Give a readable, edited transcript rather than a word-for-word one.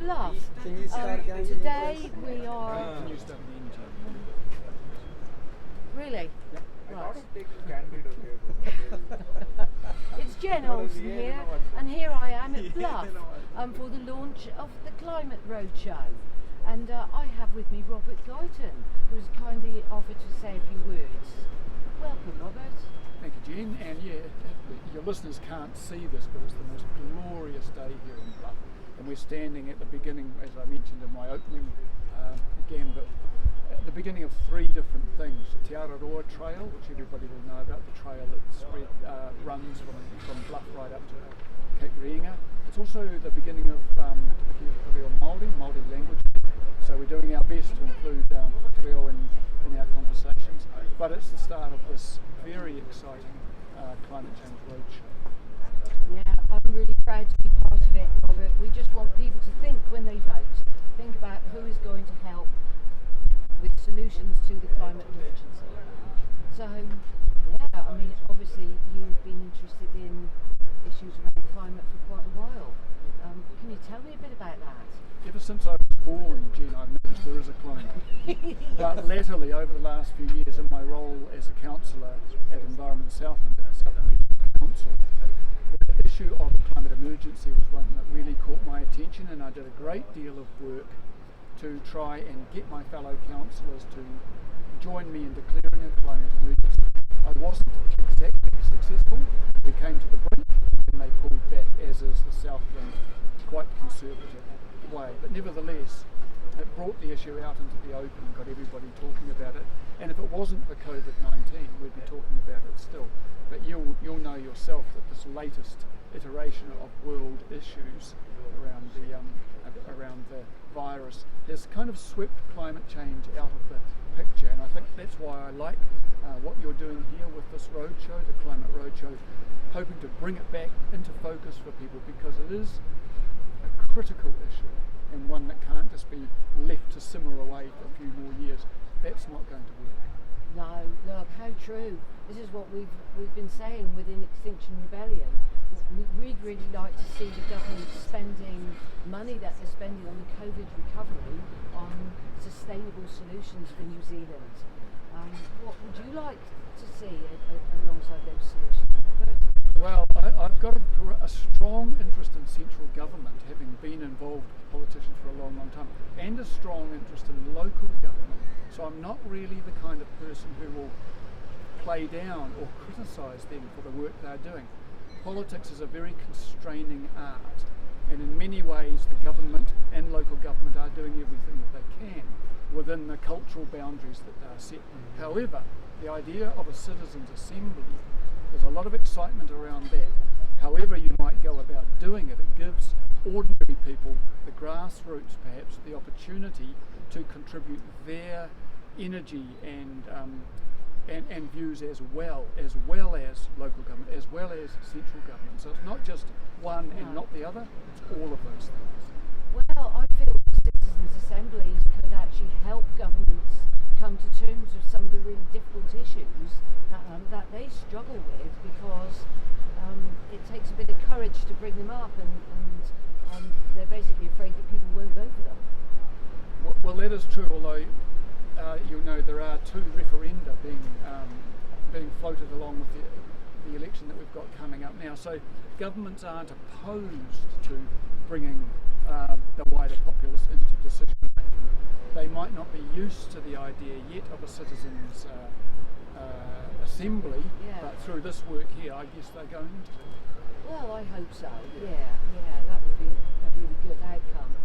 Bluff. Can you start again? Today we are... Can you start the engine? Really? Yeah. Right. Okay. It's Jen Olsen here, and here I am at Bluff for the launch of the Climate Roadshow. And I have with me Robert Guyton, who's kindly offered to say a few words. Welcome, Robert. Thank you, Jen. And yeah, your listeners can't see this, but it's the most glorious day here in Bluff. And we're standing at the beginning, as I mentioned in my opening again, but at the beginning of three different things. The Te Araroa Trail, which everybody will know about, the trail that runs from Bluff right up to Cape Reinga. It's also the beginning of Te Reo Māori language. So we're doing our best to include Te Reo in our conversations. But it's the start of this very exciting climate change roadshow. Yeah, I'm really proud to be part of it, Robert. We just want people to think when they vote. Think about who is going to help with solutions to the climate emergency. So, yeah, I mean, obviously you've been interested in issues around climate for quite a while. Can you tell me a bit about that? Ever since I was born, Jen, I've noticed there is a climate. But latterly, over the last few years, in my role as a councillor at Environment Southland, Southland Regional Council, the issue of the climate emergency was one that really caught my attention, and I did a great deal of work to try and get my fellow councillors to join me in declaring a climate emergency. I wasn't exactly successful. We came to the brink and they pulled back, as is the Southland quite conservative way. But nevertheless, it brought the issue out into the open and got everybody talking about it. And if it wasn't for COVID-19, we'd be talking about it still. But you'll know yourself that this latest iteration of world issues around the virus has kind of swept climate change out of the picture, and I think that's why I like what you're doing here with this roadshow, the Climate Roadshow, hoping to bring it back into focus for people, because it is a critical issue and one that can't just be left to simmer away for a few more years. That's not going to work. No, look, how true. This is what we've been saying within Extinction Rebellion. We'd really like to see the government spending money that they're spending on the COVID recovery on sustainable solutions for New Zealand. What would you like to see alongside those solutions, Robert? Well, I've got a strong interest in central government, having been involved with politicians for a long, long time, and a strong interest in local government. So I'm not really the kind of person who will play down or criticise them for the work they're doing. Politics is a very constraining art, and in many ways the government and local government are doing everything that they can within the cultural boundaries that they are set. However, the idea of a citizens' assembly, there's a lot of excitement around that. However you might go about doing it, it gives ordinary people, the grassroots perhaps, the opportunity to contribute their energy and views as well as local government, as well as central government. So it's not just one and not the other, it's all of those things. Well, I feel citizens' assemblies could actually help governments come to terms with some of the really difficult issues that they struggle with, because it takes a bit of courage to bring them up, and they're basically afraid that people won't vote for them. Well, that is true, although you'll know there are two referenda being floated along with the election that we've got coming up now. So governments aren't opposed to bringing the wider populace into decision making. They might not be used to the idea yet of a citizens' assembly, but through this work here, I guess they're going to. Well, I hope so. Yeah, that would be a really good outcome.